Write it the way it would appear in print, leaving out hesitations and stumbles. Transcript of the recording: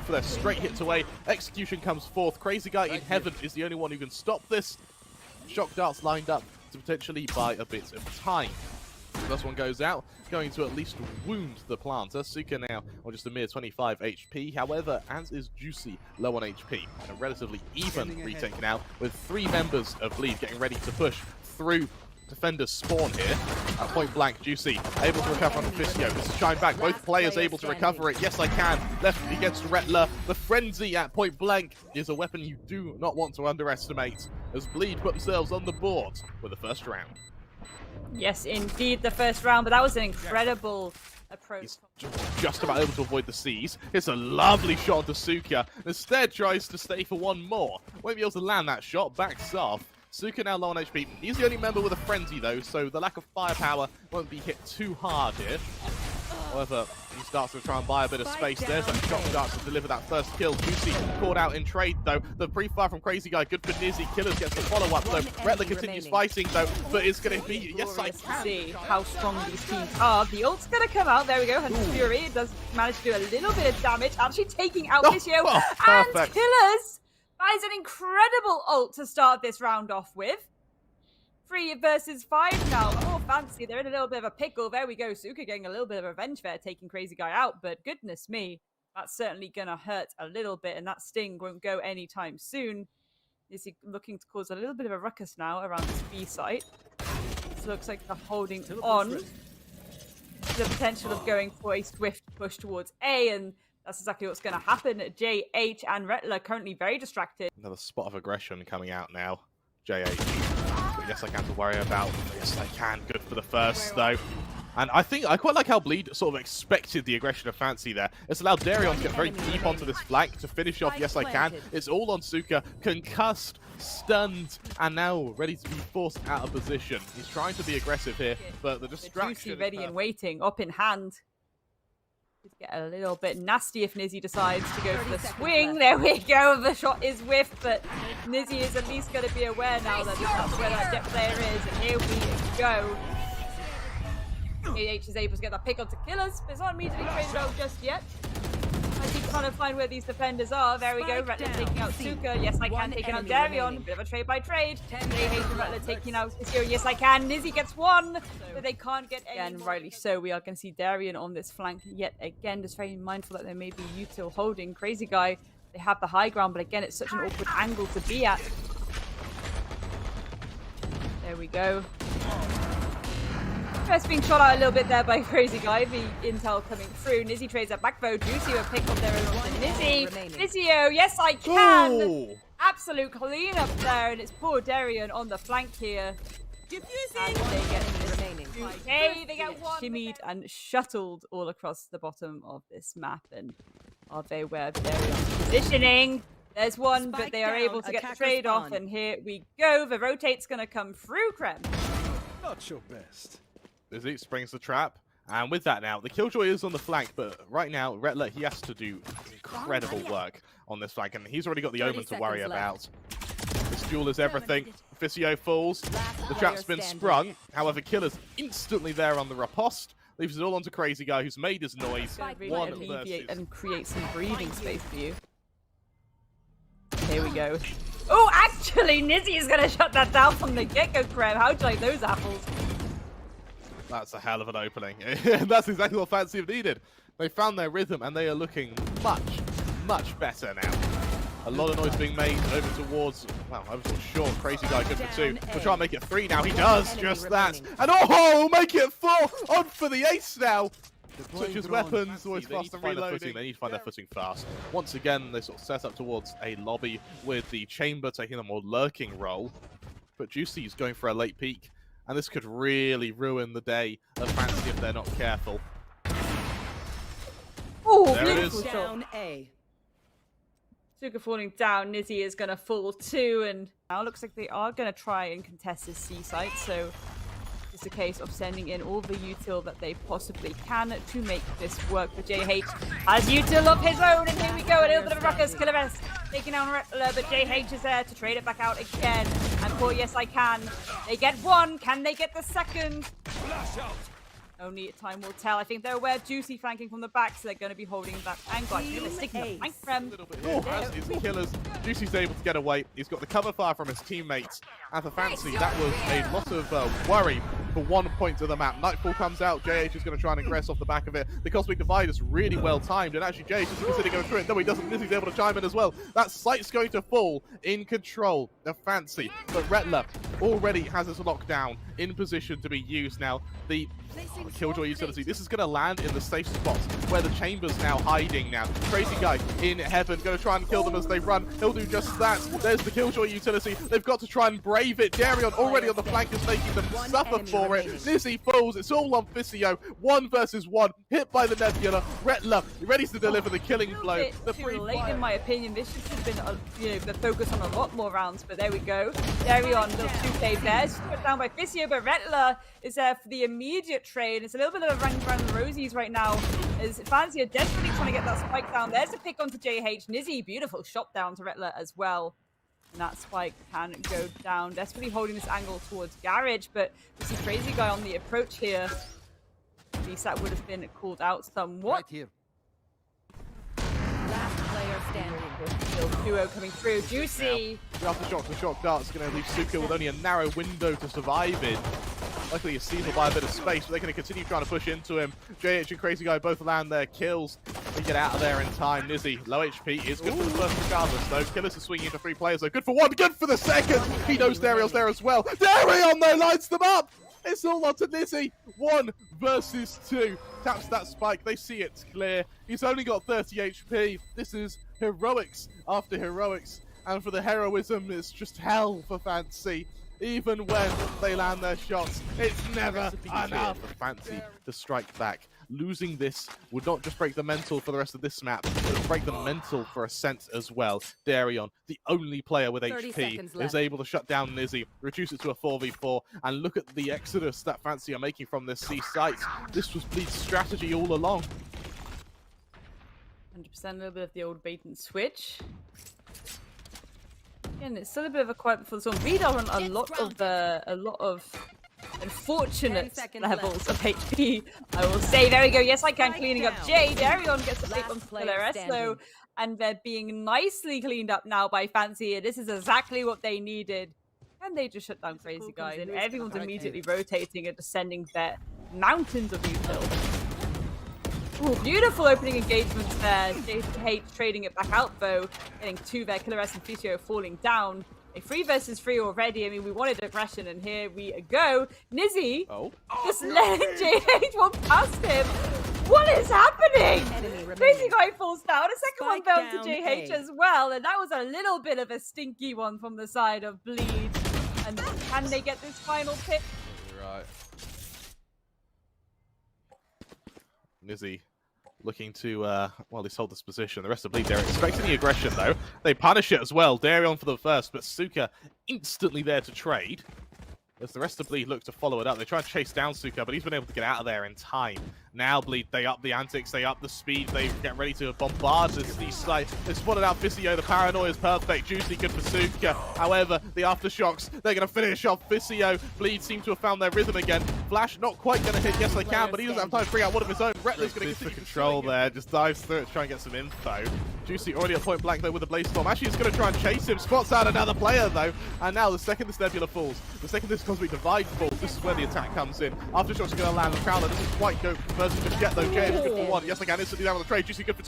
for their straight hits away. Execution comes forth. Crazy Guy in heaven is the only one who can stop this. Shock darts lined up to potentially buy a bit of time. This one goes out, going to at least wound the planter. Suka now on just a mere 25 HP. However, as is Juicy low on HP. And a relatively even retake now, with 3 members of Bleed getting ready to push through defenders spawn here. At point blank, Juicy able to recover on the Fisio. This is Shine back. Both players able to recover it. Yes, I can. Left against Rettler. The frenzy at point blank is a weapon you do not want to underestimate, as Bleed put themselves on the board with the first round. Yes, indeed, the first round, but that was an incredible approach. He's just about able to avoid the C's. It's a lovely shot to Suka. Instead, tries to stay for one more. Won't be able to land that shot. Backs off. Suka now low on HP. He's the only member with a frenzy, though, so the lack of firepower won't be hit too hard here. However, he starts to try and buy a bit of space. There's that shot starts to deliver that first kill. Juicy caught out in trade, though. The pre-fire from Crazy Guy, good for Nizzy. Killers gets the follow-up, though. Rettler continues fighting, though, but it's going to be, yes, I can. See how strong these teams are. The ult's going to come out. There we go. Hunter's Fury does manage to do a little bit of damage, actually taking out Fisio. And Killers finds an incredible ult to start this round off with. 3 versus 5 now. Oh, fancy. They're in a little bit of a pickle. There we go. Suka getting a little bit of revenge there, taking Crazy Guy out. But goodness me, that's certainly going to hurt a little bit. And that sting won't go anytime soon. Is he looking to cause a little bit of a ruckus now around this B site? This looks like they're holding on to the potential of going for a swift push towards A. And that's exactly what's going to happen. JH and Rettler currently very distracted. Another spot of aggression coming out now. JH. Yes, I can to worry about. Yes, I can. Good for the first, though. And I quite like how Bleed sort of expected the aggression of Fancy there. It's allowed Darion to get very deep onto this flank to finish off. Yes, I can. It's all on Suka. Concussed, stunned, and now ready to be forced out of position. He's trying to be aggressive here, but the distraction. Juicy ready and waiting, up in hand. Get a little bit nasty if Nizzy decides to go for the swing. There we go. The shot is whiffed, but Nizzy is at least going to be aware now that that's where that depth player is. And here we go. AH is able to get that pick onto Killers, but it's not immediately traded out just yet. As he's trying to find where these defenders are. There we go. Rettler taking out Suka. Yes, I can. Taking out Darion. Bit of a trade by trade. JH and Rettler taking out Fisio. Yes, I can. Nizzy gets one, but they can't get any. And rightly so. We are going to see Darion on this flank yet again. Just very mindful that there may be util holding. Crazy Guy. They have the high ground, but again, it's such an awkward angle to be at. There we go. First being shot out a little bit there by Crazy Guy, the intel coming through. Nizzy trades that back though. Juicy will pick up their own to Nizzy. Fisio, yes I can! Ooh. Absolute cleanup there, and it's poor Darion on the flank here. And they get okay, they get one. Shimmied and shuttled all across the bottom of this map. And are they aware of Darion's positioning? There's one, but they are able to get the trade off, and here we go. The rotate's gonna come through, Krem. Not your best. Nizzy springs the trap, and with that now, the Killjoy is on the flank, but right now, Rettler, he has to do incredible work on this flank, and he's already got the Omen to worry about. This duel is everything. Fisio falls, the trap's been sprung, however, Killer's instantly there on the riposte, leaves it all onto Crazy Guy, who's made his noise. One alleviate and create some breathing space for you. Here we go. Oh, actually, Nizzy is going to shut that down from the get-go, Krem. How'd you like those apples? That's a hell of an opening. That's exactly what Fancy have needed. They found their rhythm, and they are looking much, much better now. A lot of noise being made over towards, well, I was not sure. Crazy Guy good for 2. We'll try and make it 3 now. He does just that. And oh, make it 4. On for the ace now. Switches weapons, always fast and reloading. They need to find their footing fast. Once again, they sort of set up towards a lobby with the Chamber taking a more lurking role. But Juicy's going for a late peek. And this could really ruin the day of Fancy if they're not careful. Oh, there beautiful it is. Down A. Suka falling down. Nizzy is going to fall too. And now it looks like they are going to try and contest this C site. So it's a case of sending in all the util that they possibly can to make this work for JH. Has util of his own, and here we go. A little bit of a ruckus. Killers taking down Rettler, but JH is there to trade it back out again. And poor Yes I Can. They get one. Can they get the second? Only time will tell. I think they're aware of Juicy flanking from the back, so they're going to be holding that angle. I think they're sticking the flank A from. little bit here, as is Killers. Juicy's able to get away. He's got the cover fire from his teammates. And for Fancy, that was a lot of worry for 1 point to the map. Nightfall comes out. JH is going to try and aggress off the back of it. The Cosmic Divide is really well timed, and actually JH is considering going through it. No, he doesn't. Nizzy's able to chime in as well. That site's going to fall in control of Fancy, but Retler already has his lockdown in position to be used now. The Killjoy utility. This is going to land in the safe spot where the Chamber's now hiding now. Crazy Guy in Heaven, going to try and kill them as they run. He'll do just that. There's the Killjoy utility. They've got to try and brave it. Darion already on the flank is making them suffer for it. Nizzy falls. It's all on Fisio. 1 versus 1. Hit by the Nebula. Retler ready to deliver the killing blow. The Too late, in my opinion. This should have been, the focus on a lot more rounds. But there we go. Darion, little 2K there. Just put down by Fisio, but Retler is there for the immediate trade. It's a little bit of a run around the rosies right now, as Fancy are desperately trying to get that spike down. There's a pick onto JH. Nizzy, beautiful shot down to Retler as well. And that spike can go down. Desperately holding this angle towards Garage, but this is Crazy Guy on the approach here. At least that would have been called out somewhat. Right here. Last player standing. Duo coming through. Juicy. The aftershock, the shock dart's going to leave Suka with only a narrow window to survive in. Luckily, he's seized by a bit of space, but they're going to continue trying to push into him. JH and Crazy Guy both land their kills. They get out of there in time. Nizzy, low HP, is good for the first regardless, though. Killers is swinging into 3 players, though. Good for 1, good for the second. He knows Darion's there as well. Darion, though, lights them up. It's all on to Nizzy. 1 versus 2. Taps that spike. They see it's clear. He's only got 30 HP. This is heroics after heroics. And for the heroism, it's just hell for Fancy. Even when they land their shots, it's never enough for Fancy to strike back. Losing this would not just break the mental for the rest of this map, but it would break the mental for Ascent as well. Darion, the only player with HP, is able to shut down Nizzy, reduce it to a 4v4, and look at the exodus that Fancy are making from this C site. This was Bleed's strategy all along. 100%, a little bit of the old bait and switch. And it's still a bit of a quiet before this one. Bleed are on a lot of unfortunate levels of HP, I will say. There we go. Yes, I can. Cleaning up Jay. Darion gets a pick on Pilaresto, and they're being nicely cleaned up now by Fancy. And this is exactly what they needed. And they just shut down Crazy Guy. And everyone's immediately rotating and descending their mountains of these hills. Ooh, beautiful opening engagements there. JH trading it back out, though. Getting 2 there. Killers and Fisio falling down. A 3 versus 3 already. I mean, we wanted aggression, and here we go. Nizzy just letting JH walk past him. What is happening? Crazy Guy falls down. A second one fell to JH as well, and that was a little bit of a stinky one from the side of Bleed. And can they get this final pick? Right. Nizzy looking to, well, they hold this position. The rest of Bleed, they're expecting the aggression, though. They punish it as well. Darion for the first, but Suka instantly there to trade. As the rest of Bleed look to follow it up. They try and chase down Suka, but he's been able to get out of there in time. Now Bleed, they up the antics, they up the speed, they get ready to bombard this east side. They spotted out Fisio, the paranoia is perfect. Juicy, good for Suka. However, the aftershocks, they're going to finish off Fisio. Bleed seem to have found their rhythm again. Flash not quite going to hit, yes they can, but he doesn't have time to bring out one of his own. Retler's going to continue control there, just dives through it to try and get some info. Juicy already at point blank though with the Blaze Storm. Actually, it's going to try and chase him, spots out another player though. And now the second this Nebula falls, the second this Cosmic Divide falls, this is where the attack comes in. Aftershocks are going to land. The Prowler doesn't quite go versus just yet though. JH is good for 1. Yes, they can instantly down on the trade. Juicy good for